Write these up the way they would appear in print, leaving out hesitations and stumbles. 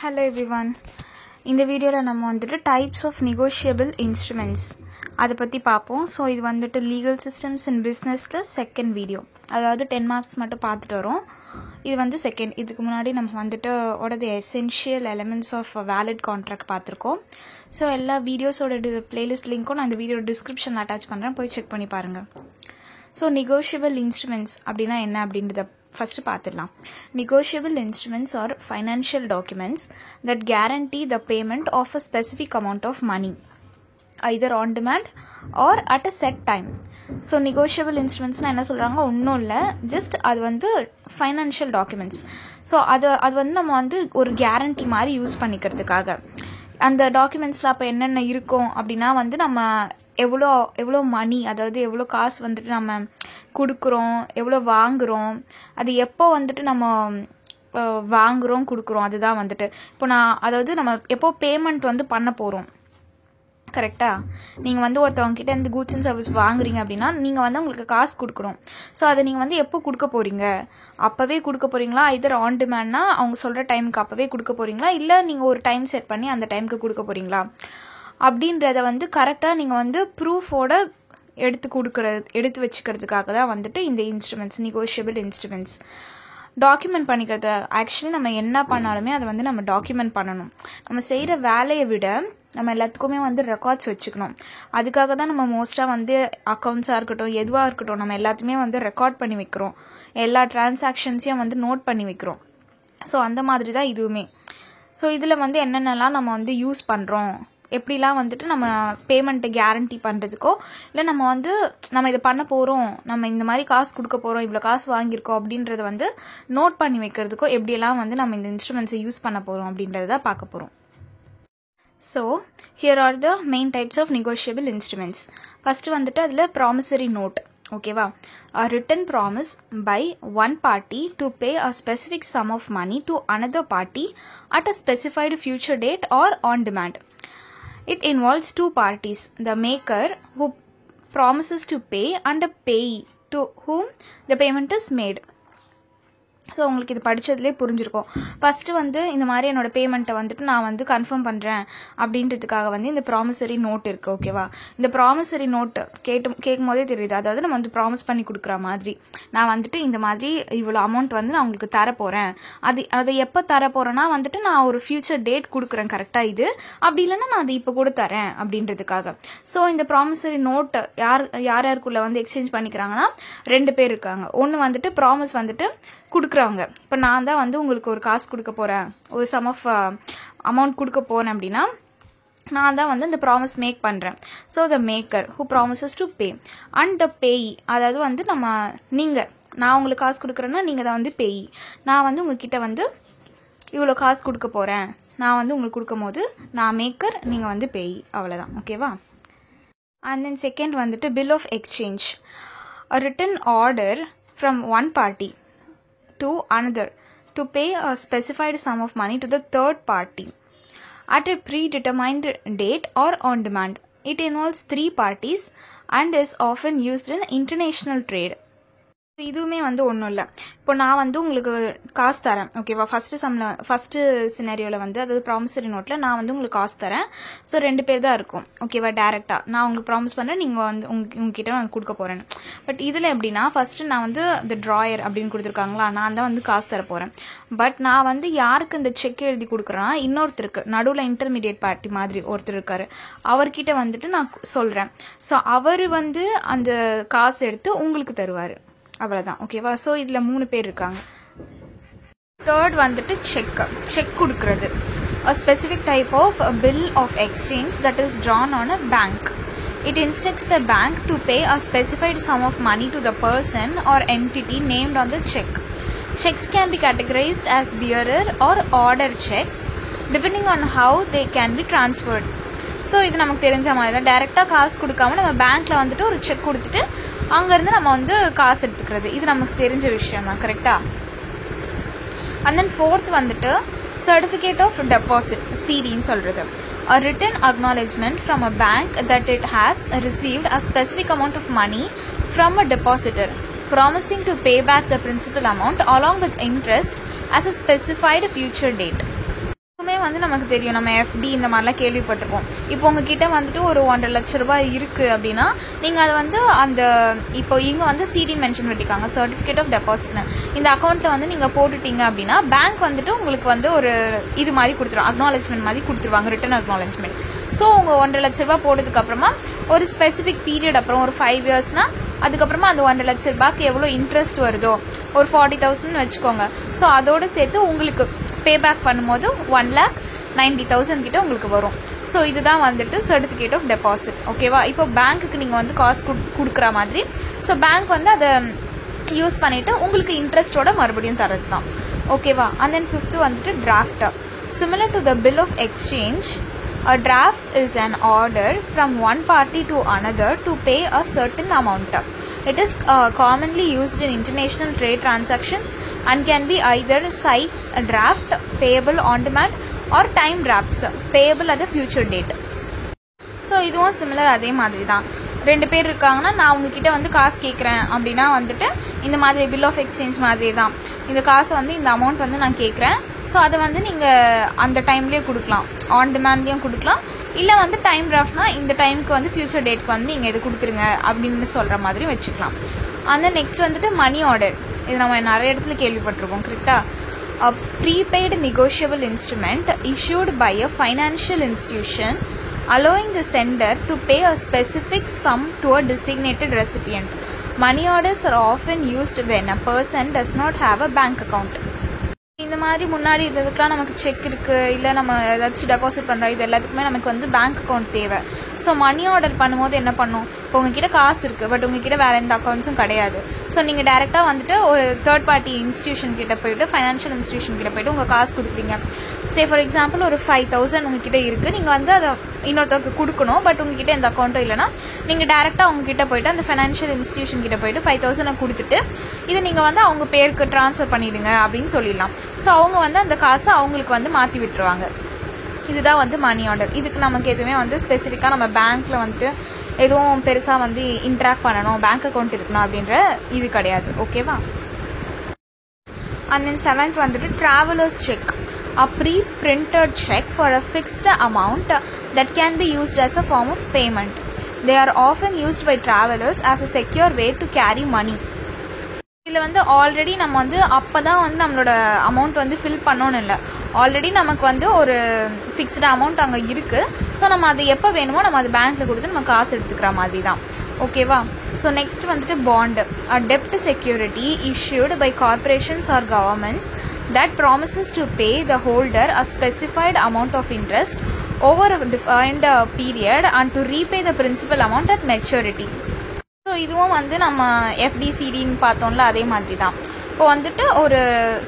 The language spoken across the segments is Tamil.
Hello everyone. இந்த வீடியோல நம்ம வந்துட்டு types of negotiable instruments அத பத்தி பாப்போம். சோ இது வந்துட்டு legal systems in businessல செகண்ட் வீடியோ. அதாவது 10 marks மட்டும் பார்த்துட்டு வரோம். இது வந்து செகண்ட். இதுக்கு முன்னாடி நம்ம வந்துட்டு what are the essential elements of a valid contract பார்த்திருக்கோம். சோ எல்லா வீடியோஸோட பிளேலிஸ்ட் லிங்க்கும் நான் இந்த வீடியோ டிஸ்கிரிப்ஷன்ல அட்டாச் பண்றேன். போய் செக் பண்ணி பாருங்க. சோ negotiable instruments அப்படினா என்ன அப்படின்றத first பாத்துடலாம். Negotiable instruments are financial documents that guarantee the payment of a specific amount of money either on demand or at a set time. So negotiable instruments என்ன சொல்றாங்க ஒண்ணும் இல்ல, just அது வந்து financial documents. So அது வந்து நம்ம வந்து ஒரு கேரண்டி மாதிரி யூஸ் பண்ணிக்கிறதுக்காக அந்த டாக்குமெண்ட்ஸ்ல அப்ப என்னென்ன இருக்கும் அப்படின்னா வந்து நம்ம எவ்வளோ மணி, அதாவது எவ்வளோ காசு வந்துட்டு நம்ம கொடுக்குறோம், எவ்வளோ வாங்குறோம், அது எப்போ வந்துட்டு நம்ம வாங்குறோம் கொடுக்குறோம், அதுதான் வந்துட்டு இப்போ அதாவது நம்ம எப்போ பேமெண்ட் வந்து பண்ண போகிறோம். கரெக்டா? நீங்கள் வந்து ஒருத்தவங்க கிட்ட இந்த கூட்ஸ் அண்ட் சர்வீஸ் வாங்குறீங்க அப்படின்னா நீங்கள் வந்து உங்களுக்கு காசு கொடுக்கணும். ஸோ அதை நீங்கள் வந்து எப்போ கொடுக்க போறீங்க? அப்போவே கொடுக்க போறீங்களா? இதர் ஆன் டிமாண்ட்னா அவங்க சொல்கிற டைமுக்கு அப்போவே கொடுக்க போறீங்களா, இல்லை நீங்கள் ஒரு டைம் செட் பண்ணி அந்த டைமுக்கு கொடுக்க போறீங்களா அப்படின்றத வந்து கரெக்டாக நீங்கள் வந்து ப்ரூஃபோட எடுத்து வச்சுக்கிறதுக்காக தான் வந்துட்டு இந்த இன்ஸ்ட்ருமெண்ட்ஸ், நெகோஷியபிள் இன்ஸ்ட்ருமெண்ட்ஸ். டாக்குமெண்ட் பண்ணிக்கிறது, ஆக்சுவலி நம்ம என்ன பண்ணாலுமே அதை வந்து நம்ம டாக்குமெண்ட் பண்ணணும். நம்ம செய்கிற வேலையை விட நம்ம எல்லாத்துக்குமே வந்து ரெக்கார்ட்ஸ் வச்சுக்கணும். அதுக்காக தான் நம்ம மோஸ்ட்டாக வந்து அக்கௌண்ட்ஸாக இருக்கட்டும், எதுவாக இருக்கட்டும், நம்ம எல்லாத்தையுமே வந்து ரெக்கார்ட் பண்ணி வைக்கிறோம். எல்லா டிரான்சாக்ஷன்ஸையும் வந்து நோட் பண்ணி வைக்கிறோம். ஸோ அந்த மாதிரி தான் இதுவுமே. ஸோ இதில் வந்து என்னென்னலாம் நம்ம வந்து யூஸ் பண்ணுறோம், எப்படிலாம் வந்துட்டு நம்ம பேமெண்ட்டை கேரண்டி பண்ணுறதுக்கோ, இல்லை நம்ம இதை பண்ண போகிறோம், நம்ம இந்த மாதிரி காசு கொடுக்க போகிறோம், இவ்வளோ காசு வாங்கியிருக்கோம் அப்படின்றத வந்து நோட் பண்ணி வைக்கிறதுக்கோ எப்படியெல்லாம் வந்து நம்ம இந்த இன்ஸ்ட்ருமெண்ட்ஸை யூஸ் பண்ண போகிறோம் அப்படின்றத தான் பார்க்க போகிறோம். So here are the main types of negotiable instruments. First வந்துட்டு அதில் ப்ராமிசரி நோட். ஓகேவா? A written promise by one party to pay a specific sum of money to another party at a specified future date or on demand. It involves two parties, the maker who promises to pay and the payee to whom the payment is made. So உங்களுக்கு இது படித்ததுலேயே புரிஞ்சிருக்கும். ஃபஸ்ட்டு வந்து இந்த மாதிரி என்னோட பேமெண்ட்டை வந்துட்டு நான் வந்து கன்ஃபார்ம் பண்ணுறேன் அப்படின்றதுக்காக வந்து இந்த ப்ராமிசரி நோட் இருக்குது. ஓகேவா? இந்த ப்ராமிசரி நோட்டு கேட்கும் போதே தெரியுது, அதாவது நம்ம வந்து ப்ராமிஸ் பண்ணி கொடுக்குற மாதிரி நான் வந்துட்டு இந்த மாதிரி இவ்வளோ அமௌண்ட் வந்து நான் உங்களுக்கு தரப்போகிறேன், அதை எப்போ தரப்போகிறேன்னா வந்துட்டு நான் ஒரு ஃபியூச்சர் டேட் கொடுக்குறேன் கரெக்டாக, இது அப்படி இல்லைன்னா நான் அதை இப்போ கூட தரேன் அப்படின்றதுக்காக. ஸோ இந்த ப்ராமிசரி நோட்டு யாருக்குள்ளே வந்து எக்ஸ்சேஞ்ச் பண்ணிக்கிறாங்கன்னா 2 பேர் இருக்காங்க. ஒன்று வந்துட்டு ப்ராமிஸ் வந்துட்டு கொடுக்குறவங்க, இப்போ நான் தான் வந்து உங்களுக்கு ஒரு காசு கொடுக்க போகிறேன், ஒரு சம் ஆஃப் அமௌண்ட் கொடுக்க போகிறேன் அப்படின்னா நான் தான் வந்து இந்த ப்ராமிஸ் மேக் பண்ணுறேன். So the maker who promises to pay and the payee, அதாவது வந்து நான் உங்களுக்கு காசு கொடுக்குறேன்னா நீங்கள் தான் வந்து பேயி. நான் வந்து உங்ககிட்ட வந்து இவ்வளோ காசு கொடுக்க போகிறேன், நான் வந்து உங்களுக்கு கொடுக்கும் போது நான் மேக்கர், நீங்கள் வந்து பேயி, அவ்வளோதான். ஓகேவா? அண்ட் தென் செகண்ட் வந்துட்டு bill of exchange. a written order from one party to another to pay a specified sum of money to the third party at a predetermined date or on demand. It involves 3 parties and is often used in international trade. இதுவுமே வந்து ஒன்றும் இல்லை. இப்போ நான் வந்து உங்களுக்கு காசு தரேன். ஓகேவா? ஃபர்ஸ்ட் சினாரியோவில் வந்து, அதாவது ப்ராமிசரி நோட்டில் நான் வந்து உங்களுக்கு காசு தரேன். ஸோ 2 பேர் தான் இருக்கும். ஓகேவா? டேரெக்டாக நான் உங்களுக்கு ப்ராமிஸ் பண்ணுறேன், நீங்கள் வந்து உங்ககிட்ட நான் கொடுக்க போகிறேன்னு. பட் இதில் எப்படின்னா, ஃபர்ஸ்ட்டு நான் வந்து இந்த ட்ராயர் அப்படின்னு கொடுத்துருக்காங்களா, நான் தான் வந்து காசு தர போகிறேன். பட் நான் வந்து யாருக்கு இந்த செக் எழுதி கொடுக்குறேன்னா இன்னொருத்தருக்கு, நடுவில் இன்டர்மீடியட் பார்ட்டி மாதிரி ஒருத்தர் இருக்காரு, அவர்கிட்ட வந்துட்டு நான் சொல்கிறேன். ஸோ அவர் வந்து அந்த காசு எடுத்து உங்களுக்கு தருவார், அவ்வளோதான். ஓகேவா? ஸோ இதில் 3 பேர் இருக்காங்க. தேர்ட் வந்துட்டு செக் கொடுக்கறது. a specific type of a bill of exchange that is drawn on a bank. It instructs the bank to pay a specified sum of money to the person or entity named on the check. Checks can be categorized as bearer or order checks depending on how they can be transferred. So இது நமக்கு தெரிஞ்ச மாதிரி தான். டைரெக்டாக காசு கொடுக்காம நம்ம பேங்க்கில் வந்துட்டு ஒரு செக் கொடுத்துட்டு அங்கேருந்து நம்ம வந்து காசு எடுத்துக்கிறது, இது நமக்கு தெரிஞ்ச விஷயம் தான். கரெக்டாக? அண்ட் தென் ஃபோர்த் வந்துட்டு சர்டிஃபிகேட் ஆஃப் டெபாசிட், சிடின்னு சொல்கிறது. a written acknowledgement from a bank that it has received a specific amount of money from a depositor promising to pay back the principal amount along with interest as a specified future date. எல்லாத்துக்குமே வந்து நமக்கு தெரியும், நம்ம எஃப்டி இந்த மாதிரிலாம் கேள்விப்பட்டிருப்போம். இப்போ உங்ககிட்ட வந்துட்டு ஒரு 1.5 லட்ச ரூபாய் இருக்கு அப்படின்னா நீங்க அதை வந்து அந்த இப்போ இங்க வந்து சிடின்னு மென்ஷன் பண்ணிருக்காங்க, சர்டிபிகேட் ஆஃப் டெபாசிட்னு. இந்த அக்கௌண்ட்ல வந்து நீங்க போட்டுட்டீங்க அப்படின்னா பேங்க் வந்துட்டு உங்களுக்கு வந்து ஒரு இது மாதிரி கொடுத்துரும், அக்னாலஜ்மெண்ட் மாதிரி கொடுத்துருவாங்க, ரிட்டன் அக்னாலஜ்மெண்ட். ஸோ உங்க 1.5 லட்ச ரூபாய் போட்டதுக்கு அப்புறமா ஒரு ஸ்பெசிபிக் பீரியட் அப்புறம் ஒரு 5 இயர்ஸ்னா அதுக்கப்புறமா அந்த 1.5 லட்ச ரூபாய்க்கு எவ்வளோ இன்ட்ரெஸ்ட் வருதோ ஒரு 40,000 வச்சுக்கோங்க. ஸோ அதோடு சேர்த்து உங்களுக்கு பே பேக் பண்ணும்போது 1,90,000 கிட்ட உங்களுக்கு வரும். ஸோ இதுதான் வந்துட்டு சர்டிஃபிகேட் ஆஃப் டெபாசிட். ஓகேவா? இப்போ பேங்க்குக்கு நீங்கள் வந்து காசு கொடுக்குற மாதிரி, ஸோ பேங்க் வந்து அதை யூஸ் பண்ணிட்டு உங்களுக்கு இன்ட்ரெஸ்டோட மறுபடியும் தரது தான். ஓகேவா? அண்ட் தென் 5th வந்துட்டு draft. Similar to the bill of exchange, a draft is an order from one party to another to pay a certain amount. It is commonly used in international trade transactions and can be either cites a draft payable on demand or time drafts payable at a future date. So இதுவும் சிமிலர் அதே மாதிரி தான். 2 பேர் இருக்காங்கன்னா நான் உங்ககிட்ட வந்து காசு கேட்குறேன் அப்படின்னா வந்துட்டு இந்த மாதிரி பில் ஆஃப் எக்ஸ்சேஞ்ச் மாதிரி தான், இந்த காசை வந்து இந்த அமௌண்ட் வந்து நான் கேட்குறேன். ஸோ அதை வந்து நீங்கள் அந்த டைம்லேயே கொடுக்கலாம், ஆன் டிமாண்ட்லேயும் கொடுக்கலாம், இல்லை வந்து டைம் டிராஃப்ட்னா இந்த டைமுக்கு வந்து ஃபியூச்சர் டேட்க்கு வந்து நீங்கள் இது கொடுத்துருங்க அப்படின்னு சொல்கிற மாதிரி வச்சுக்கலாம். அந்த நெக்ஸ்ட் வந்துட்டு மணி ஆர்டர். இது நம்ம நிறைய இடத்துல கேள்விப்பட்டிருக்கோம், கரெக்டாக? A prepaid negotiable instrument issued by a financial institution allowing the sender to pay a specific sum to a designated recipient. Money orders are often used when a person does not have a bank account. இந்த மாதிரி முன்னாடி இதுக்கெல்லாம் நமக்கு செக் இருக்குது, இல்லை நம்ம ஏதாச்சும் டெபாசிட் பண்ணுறோம், இது எல்லாத்துக்குமே நமக்கு வந்து பேங்க் அக்கௌண்ட் தேவை. ஸோ மணி ஆர்டர் பண்ணும்போது என்ன பண்ணும், இப்போ உங்ககிட்ட காசு இருக்குது பட் உங்ககிட்ட வேறு எந்த அக்கௌண்ட்ஸும் கிடையாது. ஸோ நீங்கள் டேரெக்டாக வந்துட்டு ஒரு தேர்ட் பார்ட்டி இன்ஸ்டியூஷன் கிட்ட போயிட்டு, ஃபைனான்ஷியல் இன்ஸ்டியூஷன் கிட்ட போயிட்டு உங்கள் காசு கொடுக்குறீங்க. சே ஃபார் எக்ஸாம்பிள் ஒரு 5,000 உங்ககிட்ட இருக்குது, நீங்கள் வந்து அதை இன்னொருத்தருக்கு கொடுக்கணும், பட் உங்ககிட்ட எந்த அக்கௌண்ட்டும் இல்லைனா நீங்கள் டேரெக்டாக உங்ககிட்ட போயிட்டு அந்த ஃபைனான்ஷியல் இன்ஸ்டியூஷன் கிட்ட போயிட்டு 5,000 கொடுத்துட்டு இதை நீங்கள் வந்து அவங்க பேருக்கு ட்ரான்ஸ்ஃபர் பண்ணிடுங்க அப்படின்னு சொல்லிடலாம். ஸோ அவங்க வந்து அந்த காசை அவங்களுக்கு வந்து மாற்றி விட்டுருவாங்க. இதுதான் வந்து மணி ஆர்டர். இதுக்கு நமக்கு எதுவுமே வந்து ஸ்பெசிஃபிக்காக நம்ம பேங்க்கில் வந்துட்டு எதுவும் பெருசாக வந்து இன்ட்ராக்ட் பண்ணணும், பேங்க் அக்கௌண்ட் இருக்கணும் அப்படின்ற இது கிடையாது. ஓகேவா? அண்ட் தென் 7th வந்துட்டு travellers check. A pre-printed check for a fixed amount that can be used as a form of payment. They are often used by travelers as a secure way to carry money. இதில் வந்து ஆல்ரெடி நம்ம வந்து அப்போ தான் வந்து நம்மளோட அமௌண்ட் வந்து ஃபில் பண்ணோன்னு இல்லை, ஆல்ரெடி நமக்கு வந்து ஒரு ஃபிக்ஸ்டு அமௌண்ட் அங்கே இருக்குது. ஸோ நம்ம அது எப்போ வேணுமோ நம்ம அது பேங்க்கில் கொடுத்து நம்ம காசு எடுத்துக்கிற மாதிரி தான். ஓகேவா? ஸோ நெக்ஸ்ட் வந்துட்டு bond. A debt security issued by corporations or governments that promises to pay the holder a specified amount of interest over a defined period and to repay the principal amount at maturity. So இதுவும் வந்து நம்ம எஃப்டிசிடின்னு பார்த்தோம்ல அதே மாதிரி தான். இப்போ வந்துட்டு ஒரு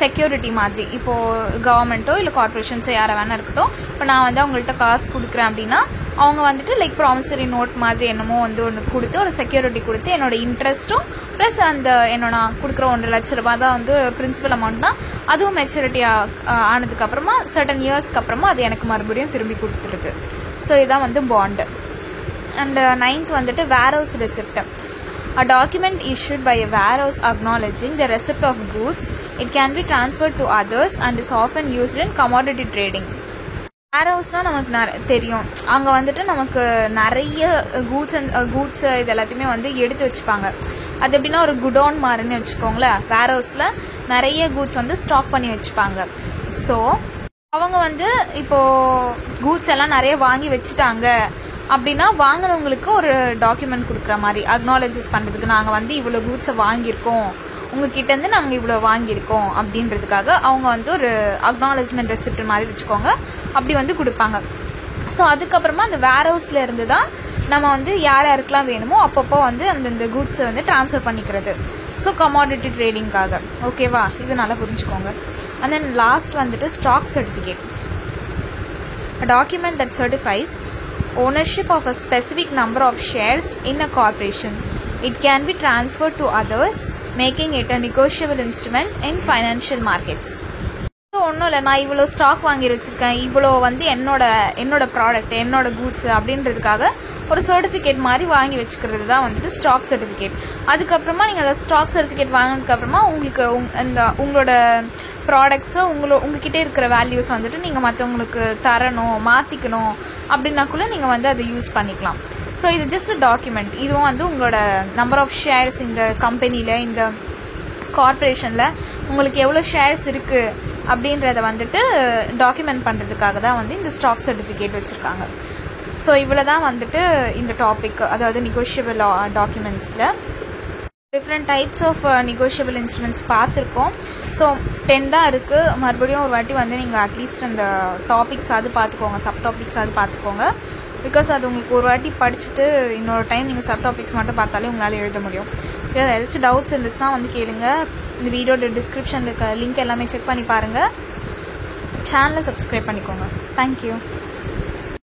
செக்யூரிட்டி மாதிரி, இப்போது கவர்மெண்ட்டோ இல்லை கார்பரேஷன்ஸோ யாரை வேணா இருக்கட்டும், இப்போ நான் வந்து அவங்கள்ட்ட காசு கொடுக்குறேன் அப்படின்னா அவங்க வந்துட்டு லைக் ப்ராமிசரி நோட் மாதிரி என்னமோ வந்து ஒன்று கொடுத்து ஒரு செக்யூரிட்டி கொடுத்து என்னோட இன்ட்ரெஸ்ட்டும் ப்ளஸ் அந்த என்னோட நான் கொடுக்குற 1.5 லட்ச ரூபாய் தான் வந்து பிரின்சிபல் அமௌண்ட்னா அதுவும் மெச்சூரிட்டி ஆனதுக்கப்புறமா சர்டன் இயர்ஸ்க்கு அப்புறமா அது எனக்கு மறுபடியும் திரும்பி கொடுத்துருது. ஸோ இதுதான் வந்து பாண்டு. அண்ட் 9th வந்துட்டு warehouse receipt. A document issued by a warehouse acknowledging the receipt of goods. It can be transferred to others and is often used in commodity trading. வேர்ஹவுஸ்னால் நமக்கு தெரியும், அங்கே வந்துட்டு நமக்கு நிறைய கூட்ஸ் இது எல்லாத்தையுமே வந்து எடுத்து வச்சுப்பாங்க. அது எப்படின்னா ஒரு குடோன் மாதிரின்னு வச்சுக்கோங்களேன். வேர்ஹவுஸில் நிறைய கூட்ஸ் வந்து ஸ்டாக் பண்ணி வச்சுப்பாங்க. ஸோ அவங்க வந்து இப்போது கூட்ஸ் எல்லாம் நிறைய வாங்கி வச்சுட்டாங்க அப்படின்னா வாங்கினவங்களுக்கு ஒரு டாக்குமெண்ட் கொடுக்குற மாதிரி அக்னாலஜஸ் பண்ணுறதுக்கு, நாங்கள் வந்து இவ்வளோ கூட்ஸை வாங்கியிருக்கோம், உங்ககிட்டேருந்து நாங்கள் இவ்வளோ வாங்கியிருக்கோம் அப்படின்றதுக்காக அவங்க வந்து ஒரு அக்னாலஜ்மெண்ட் ரெசிப்ட் மாதிரி வச்சுக்கோங்க அப்படி வந்து கொடுப்பாங்க. ஸோ அதுக்கப்புறமா அந்த வேர்ஹவுஸில் இருந்து தான் நம்ம வந்து யார் யாருக்கெல்லாம் வேணுமோ அப்பப்போ வந்து அந்தந்த கூட்ஸை வந்து ட்ரான்ஸ்ஃபர் பண்ணிக்கிறது. ஸோ கமாடிட்டி ட்ரேடிங்காக. ஓகேவா? இது நல்லா புரிஞ்சுக்கோங்க. அண்ட் தென் லாஸ்ட் வந்துட்டு stock certificate. A document that certifies ownership of a specific number of shares in a corporation. It can be transferred to others, making it a negotiable instrument in financial markets. So ஒன்றும் இல்லை, நான் இவ்வளோ ஸ்டாக் வாங்கி வச்சுருக்கேன், இவ்வளோ வந்து என்னோட ப்ராடக்ட் என்னோட கூட்ஸ் அப்படின்றதுக்காக ஒரு சர்டிஃபிகேட் மாதிரி வாங்கி வச்சுக்கிறது தான் வந்துட்டு ஸ்டாக் சர்டிஃபிகேட். அதுக்கப்புறமா நீங்கள் அந்த ஸ்டாக் சர்டிஃபிகேட் வாங்கினதுக்கப்புறமா உங்களுக்கு உங்களோட ப்ராடக்ட்ஸை உங்ககிட்ட இருக்கிற வேல்யூஸ் வந்துட்டு நீங்கள் மற்றவங்களுக்கு தரணும், மாற்றிக்கணும் அப்படின்னாக்குள்ள நீங்கள் வந்து அதை யூஸ் பண்ணிக்கலாம். ஸோ இது ஜஸ்ட் டாக்குமெண்ட். இதுவும் வந்து உங்களோட நம்பர் ஆஃப் ஷேர்ஸ் இந்த கம்பெனியில், இந்த கார்பரேஷனில் உங்களுக்கு எவ்வளோ ஷேர்ஸ் இருக்குது அப்படின்றத வந்துட்டு டாக்குமெண்ட் பண்ணுறதுக்காக தான் வந்து இந்த ஸ்டாக் சர்டிஃபிகேட் வச்சுருக்காங்க. ஸோ இவ்வளோ தான் வந்துட்டு இந்த டாபிக், அதாவது நெகோஷியபிள் டாக்குமெண்ட்ஸில் different types of negotiable instruments பார்த்துருக்கோம். ஸோ 10 தான் இருக்குது. மறுபடியும் ஒரு வாட்டி வந்து நீங்கள் அட்லீஸ்ட் அந்த டாபிக்ஸாவது பார்த்துக்கோங்க, சப் டாபிக்ஸாவது பார்த்துக்கோங்க. பிகாஸ் அது உங்களுக்கு ஒரு வாட்டி படிச்சுட்டு இன்னொரு டைம் நீங்கள் சப் டாபிக்ஸ் மட்டும் பார்த்தாலே உங்களால் எழுத முடியும். ஏதாச்சும் டவுட்ஸ் இருந்துச்சுன்னா வந்து கேளுங்க. இந்த வீடியோட டிஸ்கிரிப்ஷனில் இருக்க லிங்க் எல்லாமே செக் பண்ணி பாருங்கள். சேனலை சப்ஸ்கிரைப் பண்ணிக்கோங்க. தேங்க்யூ.